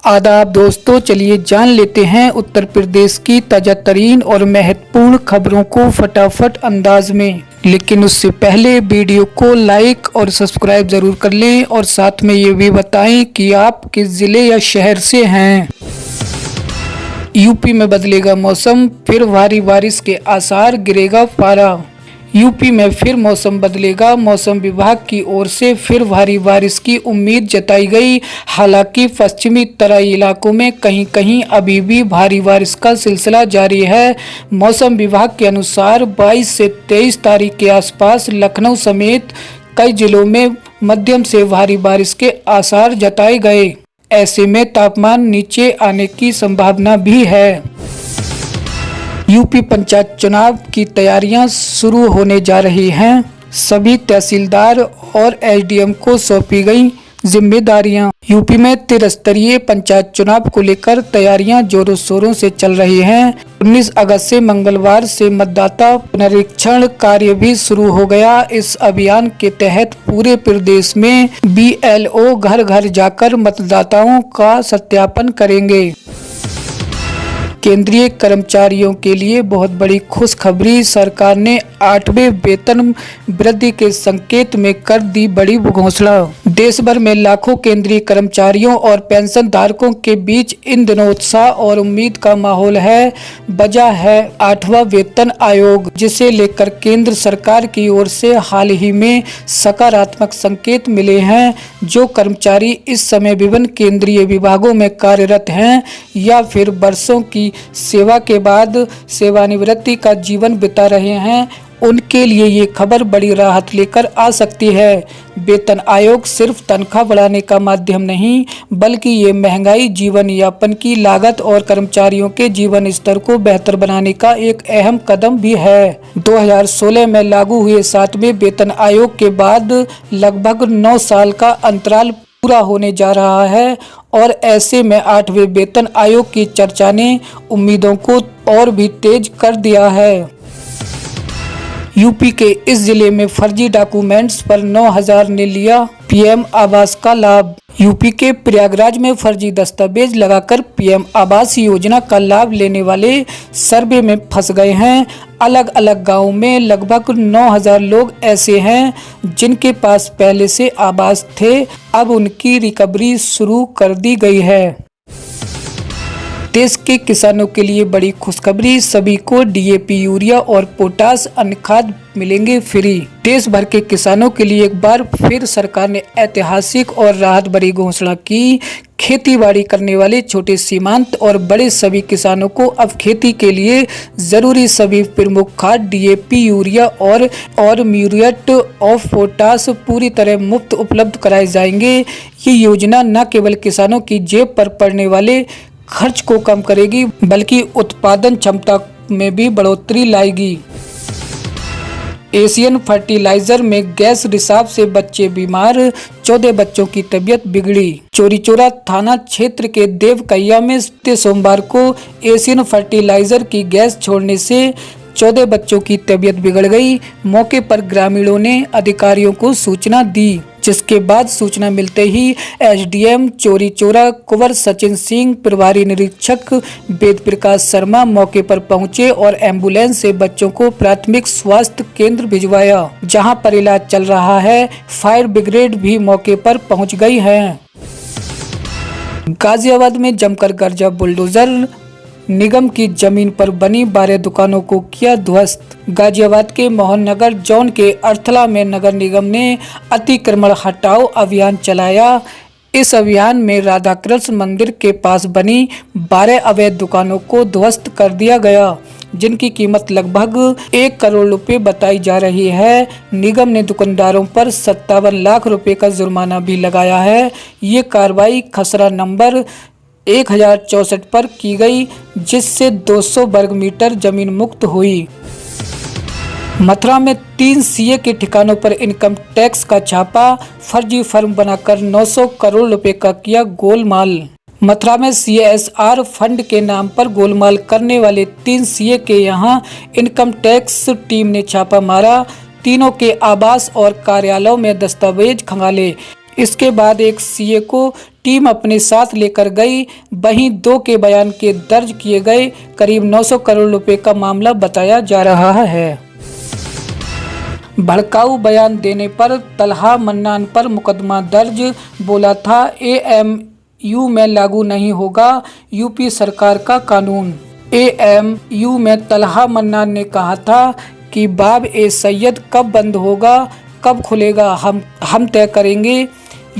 आदाब दोस्तों, चलिए जान लेते हैं उत्तर प्रदेश की ताज़ा तरीन और महत्वपूर्ण खबरों को फटाफट अंदाज में। लेकिन उससे पहले वीडियो को लाइक और सब्सक्राइब जरूर कर लें और साथ में ये भी बताएं कि आप किस जिले या शहर से हैं। यूपी में बदलेगा मौसम, फिर भारी बारिश के आसार, गिरेगा पारा। यूपी में फिर मौसम बदलेगा। मौसम विभाग की ओर से फिर भारी बारिश की उम्मीद जताई गई। हालांकि पश्चिमी तराई इलाकों में कहीं कहीं अभी भी भारी बारिश का सिलसिला जारी है। मौसम विभाग के अनुसार 22 से 23 तारीख के आसपास लखनऊ समेत कई जिलों में मध्यम से भारी बारिश के आसार जताए गए। ऐसे में तापमान नीचे आने की संभावना भी है। यूपी पंचायत चुनाव की तैयारियां शुरू होने जा रही हैं। सभी तहसीलदार और एसडीएम को सौंपी गई जिम्मेदारियां। यूपी में त्रिस्तरीय पंचायत चुनाव को लेकर तैयारियां जोरों शोरों से चल रही हैं। 19 अगस्त से मंगलवार से मतदाता पुनरीक्षण कार्य भी शुरू हो गया। इस अभियान के तहत पूरे प्रदेश में बीएलओ घर घर जाकर मतदाताओं का सत्यापन करेंगे। केंद्रीय कर्मचारियों के लिए बहुत बड़ी खुशखबरी। सरकार ने 8वें वेतन वृद्धि के संकेत में कर दी बड़ी घोषणा। देश भर में लाखों केंद्रीय कर्मचारियों और पेंशन धारकों के बीच इन दिनों उत्साह और उम्मीद का माहौल है। वजह है 8वां वेतन आयोग, जिसे लेकर केंद्र सरकार की ओर से हाल ही में सकारात्मक संकेत मिले हैं। जो कर्मचारी इस समय विभिन्न केंद्रीय विभागों में कार्यरत हैं या फिर वर्षों की सेवा के बाद सेवानिवृत्ति का जीवन बिता रहे हैं, उनके लिए ये खबर बड़ी राहत लेकर आ सकती है। वेतन आयोग सिर्फ तनख्वाह बढ़ाने का माध्यम नहीं, बल्कि ये महंगाई, जीवन यापन की लागत और कर्मचारियों के जीवन स्तर को बेहतर बनाने का एक अहम कदम भी है। 2016 में लागू हुए 7वें वेतन आयोग के बाद लगभग 9 साल का अंतराल पूरा होने जा रहा है और ऐसे में 8वें वेतन आयोग की चर्चा ने उम्मीदों को और भी तेज कर दिया है। यूपी के इस जिले में फर्जी डॉक्यूमेंट्स पर 9,000 ने लिया पीएम आवास का लाभ। यूपी के प्रयागराज में फर्जी दस्तावेज लगाकर पीएम आवास योजना का लाभ लेने वाले सर्वे में फंस गए हैं। अलग अलग गांवों में लगभग 9,000 लोग ऐसे हैं जिनके पास पहले से आवास थे। अब उनकी रिकवरी शुरू कर दी गई है। देश के किसानों के लिए बड़ी खुशखबरी। सभी को डीएपी, यूरिया और पोटास अन्य खाद मिलेंगे फ्री। देश भर के किसानों के लिए एक बार फिर सरकार ने ऐतिहासिक और राहत भरी घोषणा की। खेतीबाड़ी करने वाले छोटे सीमांत और बड़े सभी किसानों को अब खेती के लिए जरूरी सभी प्रमुख खाद डीएपी, यूरिया और म्यूरेट ऑफ पोटास पूरी तरह मुफ्त उपलब्ध कराए जाएंगे। ये योजना न केवल किसानों की जेब पर पड़ने वाले खर्च को कम करेगी, बल्कि उत्पादन क्षमता में भी बढ़ोतरी लाएगी। एशियन फर्टिलाइजर में गैस रिसाव से बच्चे बीमार, 14 बच्चों की तबीयत बिगड़ी। चौरीचौरा थाना क्षेत्र के देवकैया में सोमवार को एशियन फर्टिलाइजर की गैस छोड़ने से 14 बच्चों की तबीयत बिगड़ गई। मौके पर ग्रामीणों ने अधिकारियों को सूचना दी, जिसके बाद सूचना मिलते ही एसडीएम चौरीचौरा कुंवर सचिन सिंह, प्रभारी निरीक्षक वेद प्रकाश शर्मा मौके पर पहुंचे और एम्बुलेंस से बच्चों को प्राथमिक स्वास्थ्य केंद्र भिजवाया, जहां पर इलाज चल रहा है। फायर ब्रिगेड भी मौके पर पहुंच गई है। गाजियाबाद में जमकर गरजा बुलडोजर, निगम की जमीन पर बनी 12 दुकानों को किया ध्वस्त। गाजियाबाद के मोहन नगर जोन के अर्थला में नगर निगम ने अतिक्रमण हटाओ अभियान चलाया। इस अभियान में राधा कृष्ण मंदिर के पास बनी 12 अवैध दुकानों को ध्वस्त कर दिया गया, जिनकी कीमत लगभग 1 करोड़ रुपए बताई जा रही है। निगम ने दुकानदारों पर 57 लाख रुपए का जुर्माना भी लगाया है। ये कार्रवाई खसरा नंबर 1064 पर की गई, जिससे 200 वर्ग मीटर जमीन मुक्त हुई। मथुरा में 3 सीए के ठिकानों पर इनकम टैक्स का छापा। फर्जी फर्म बनाकर 900 करोड़ रुपए का किया गोलमाल। मथुरा में सीएसआर फंड के नाम पर गोलमाल करने वाले 3 सीए के यहां इनकम टैक्स टीम ने छापा मारा। तीनों के आवास और कार्यालयों में दस्तावेज खंगाले। इसके बाद एक सीए को टीम अपने साथ लेकर गई। वहीं 2 के बयान के दर्ज किए गए। करीब 900 करोड़ रुपए का मामला बताया जा रहा है। भड़काऊ बयान देने पर तलहा मन्नान पर मुकदमा दर्ज। बोला था एएमयू में लागू नहीं होगा यूपी सरकार का कानून। एएमयू में तलहा मन्नान ने कहा था कि बाब ए सैयद कब बंद होगा, कब खुलेगा, हम तय करेंगे,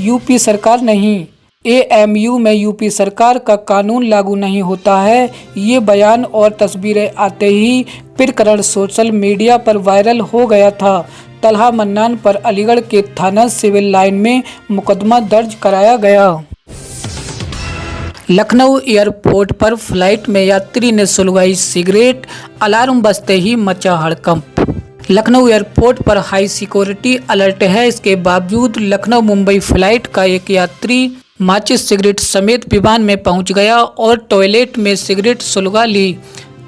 यूपी सरकार नहीं। एएमयू में यूपी सरकार का कानून लागू नहीं होता है। ये बयान और तस्वीरें आते ही प्रकरण सोशल मीडिया पर वायरल हो गया था। तलहा मन्नान पर अलीगढ़ के थाना सिविल लाइन में मुकदमा दर्ज कराया गया। लखनऊ एयरपोर्ट पर फ्लाइट में यात्री ने सुलगाई सिगरेट, अलार्म बजते ही मचा हड़कंप। लखनऊ एयरपोर्ट पर हाई सिक्योरिटी अलर्ट है। इसके बावजूद लखनऊ मुंबई फ्लाइट का एक यात्री माचिस सिगरेट समेत विमान में पहुंच गया और टॉयलेट में सिगरेट सुलगा ली।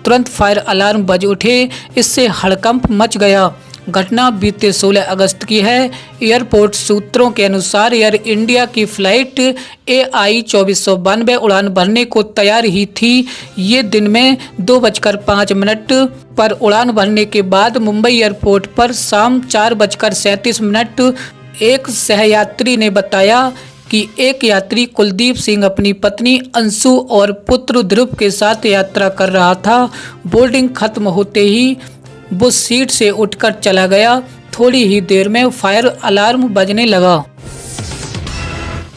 तुरंत फायर अलार्म बज उठे, इससे हड़कंप मच गया। घटना बीते 16 अगस्त की है। एयरपोर्ट सूत्रों के अनुसार एयर इंडिया की फ्लाइट AI 2492 उड़ान भरने को तैयार ही थी। ये दिन में 2:05 पर उड़ान भरने के बाद मुंबई एयरपोर्ट पर शाम 4:37 एक सहयात्री ने बताया कि एक यात्री कुलदीप सिंह अपनी पत्नी अंशु और पुत्र ध्रुव के साथ यात्रा कर रहा था। बोर्डिंग खत्म होते ही वो सीट से उठकर चला गया। थोड़ी ही देर में फायर अलार्म बजने लगा।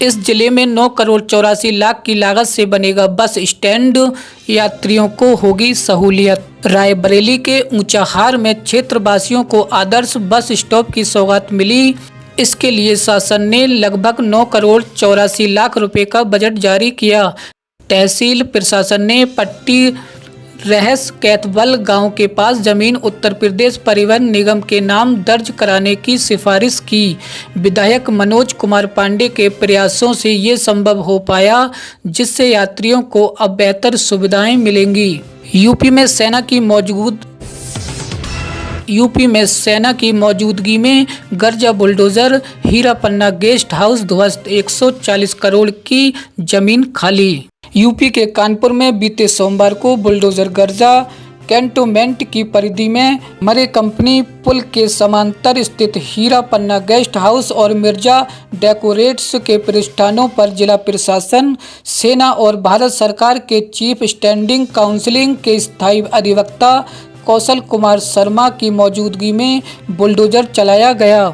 इस जिले में 9 करोड़ 84 लाख की लागत से बनेगा बस स्टैंड, यात्रियों को होगी सहूलियत। रायबरेली के ऊंचाहार में क्षेत्रवासियों को आदर्श बस स्टॉप की सौगात मिली। इसके लिए शासन ने लगभग 9 करोड़ 84 लाख रुपए का बजट जारी किया। तहसील प्रशासन ने पट्टी रहस कैथवल गांव के पास जमीन उत्तर प्रदेश परिवहन निगम के नाम दर्ज कराने की सिफारिश की। विधायक मनोज कुमार पांडे के प्रयासों से ये संभव हो पाया, जिससे यात्रियों को अब बेहतर सुविधाएं मिलेंगी। यूपी में सेना की मौजूदगी में गर्जा बुलडोजर, हीरा पन्ना गेस्ट हाउस ध्वस्त, 140 करोड़ की जमीन खाली। यूपी के कानपुर में बीते सोमवार को बुलडोजर गर्जा कैंटोनमेंट की परिधि में मरे कंपनी पुल के समांतर स्थित हीरा पन्ना गेस्ट हाउस और मिर्जा डेकोरेट्स के प्रतिष्ठानों पर जिला प्रशासन, सेना और भारत सरकार के चीफ स्टैंडिंग काउंसिल के स्थायी अधिवक्ता कौशल कुमार शर्मा की मौजूदगी में बुलडोजर चलाया गया।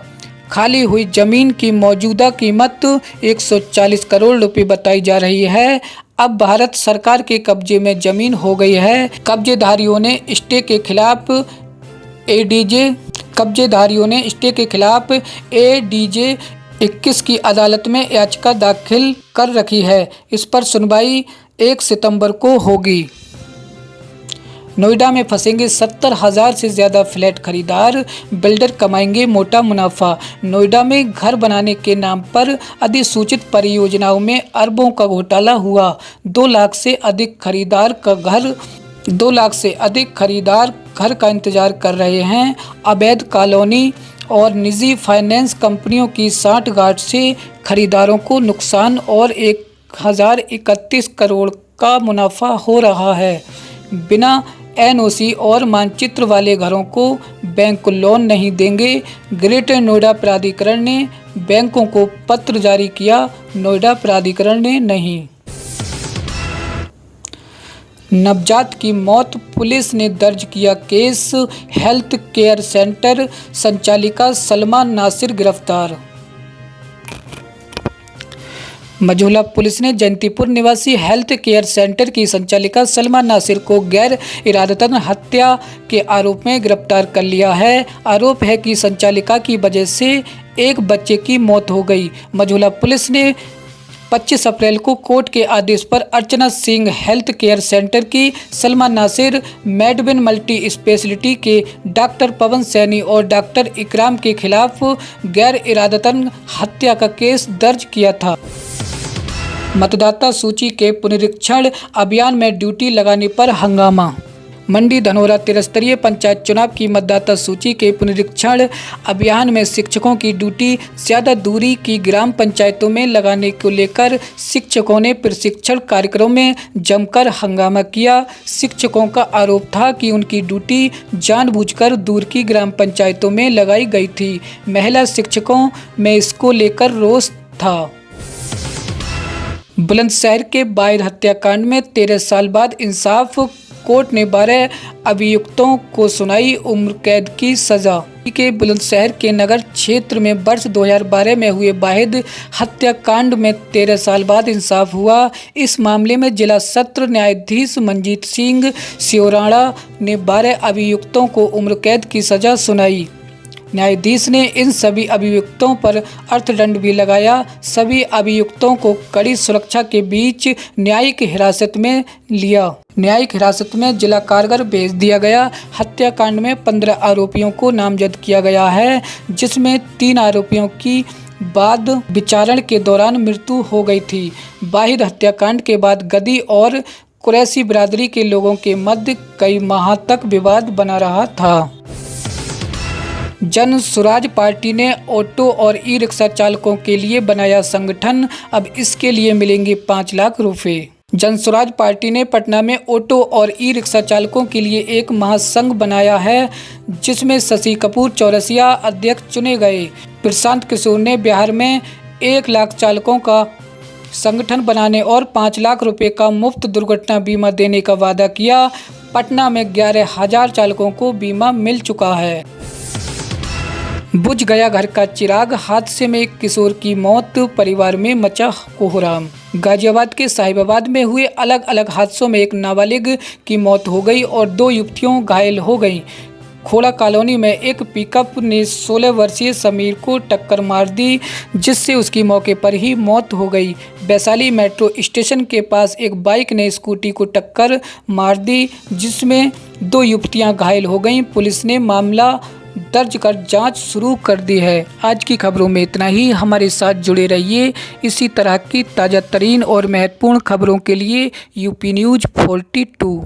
खाली हुई जमीन की मौजूदा कीमत 140 करोड़ रुपए बताई जा रही है। अब भारत सरकार के कब्जे में जमीन हो गई है। कब्जेदारियों ने स्टे के खिलाफ ADJ 21 की अदालत में याचिका दाखिल कर रखी है। इस पर सुनवाई 1 सितंबर को होगी। नोएडा में फंसेंगे 70,000 से ज़्यादा फ्लैट खरीदार, बिल्डर कमाएंगे मोटा मुनाफा। नोएडा में घर बनाने के नाम पर अधिसूचित परियोजनाओं में अरबों का घोटाला हुआ। 2 लाख से अधिक खरीदार घर का इंतजार कर रहे हैं। अवैध कॉलोनी और निजी फाइनेंस कंपनियों की साठगांठ से खरीदारों को नुकसान और 1031 करोड़ का मुनाफा हो रहा है। बिना NOC और मानचित्र वाले घरों को बैंक लोन नहीं देंगे। ग्रेटर नोएडा प्राधिकरण ने बैंकों को पत्र जारी किया, नोएडा प्राधिकरण ने नहीं। नवजात की मौत, पुलिस ने दर्ज किया केस। हेल्थ केयर सेंटर संचालिका सलमा नासिर गिरफ्तार। मझौला पुलिस ने जयंतीपुर निवासी हेल्थ केयर सेंटर की संचालिका सलमा नासिर को गैर इरादतन हत्या के आरोप में गिरफ्तार कर लिया है। आरोप है कि संचालिका की वजह से एक बच्चे की मौत हो गई। मझौला पुलिस ने 25 अप्रैल को कोर्ट के आदेश पर Archana Singh health care centre की सलमा नासिर, मेडविन मल्टी स्पेशलिटी के डॉक्टर पवन सैनी और डॉक्टर इकराम के खिलाफ गैर इरादतन हत्या का केस दर्ज किया था। मतदाता सूची के पुनरीक्षण अभियान में ड्यूटी लगाने पर हंगामा। मंडी धनोरा त्रिस्तरीय पंचायत चुनाव की मतदाता सूची के पुनरीक्षण अभियान में शिक्षकों की ड्यूटी ज्यादा दूरी की ग्राम पंचायतों में लगाने को लेकर शिक्षकों ने प्रशिक्षण कार्यक्रम में जमकर हंगामा किया। शिक्षकों का आरोप था कि उनकी ड्यूटी जानबूझकर दूर की ग्राम पंचायतों में लगाई गई थी। महिला शिक्षकों में इसको लेकर रोष था। बुलंदशहर के बाहिर हत्याकांड में 13 साल बाद इंसाफ। कोर्ट ने 12 अभियुक्तों को सुनाई उम्र कैद की सजा। के बुलंदशहर के नगर क्षेत्र में वर्ष 2012 में हुए वाहिद हत्याकांड में 13 साल बाद इंसाफ हुआ। इस मामले में जिला सत्र न्यायाधीश मंजीत सिंह सियोराणा ने 12 अभियुक्तों को उम्र कैद की सजा सुनाई। न्यायाधीश ने इन सभी अभियुक्तों पर अर्थदंड भी लगाया। सभी अभियुक्तों को कड़ी सुरक्षा के बीच न्यायिक हिरासत में लिया। न्यायिक हिरासत में जिला कारागार भेज दिया गया। हत्याकांड में 15 आरोपियों को नामजद किया गया है, जिसमें 3 आरोपियों की बाद विचारण के दौरान मृत्यु हो गई थी। वाहिद हत्याकांड के बाद गद्दी और कुरैशी बिरादरी के लोगों के मध्य कई माह तक विवाद बना रहा था। जन स्वराज पार्टी ने ऑटो और ई रिक्शा चालकों के लिए बनाया संगठन। अब इसके लिए मिलेंगे 5 लाख रुपए। जन स्वराज पार्टी ने पटना में ऑटो और ई रिक्शा चालकों के लिए एक महासंघ बनाया है, जिसमें शशि कपूर चौरसिया अध्यक्ष चुने गए। प्रशांत किशोर ने बिहार में 1 लाख चालकों का संगठन बनाने और 5 लाख रुपए का मुफ्त दुर्घटना बीमा देने का वादा किया। पटना में 11,000 चालकों को बीमा मिल चुका है। बुझ गया घर का चिराग। हादसे में एक किशोर की मौत, परिवार में मचा कोहराम। गाजियाबाद के साहिबाबाद में हुए अलग अलग हादसों में एक नाबालिग की मौत हो गई और 2 युवतियों घायल हो गईं। खोड़ा कॉलोनी में एक पिकअप ने 16 वर्षीय समीर को टक्कर मार दी, जिससे उसकी मौके पर ही मौत हो गई। वैशाली मेट्रो स्टेशन के पास एक बाइक ने स्कूटी को टक्कर मार दी, जिसमें 2 युवतियां घायल हो गईं। पुलिस ने मामला दर्ज कर जांच शुरू कर दी है। आज की खबरों में इतना ही। हमारे साथ जुड़े रहिए इसी तरह की ताज़ा तरीन और महत्वपूर्ण खबरों के लिए यूपी न्यूज़ 42।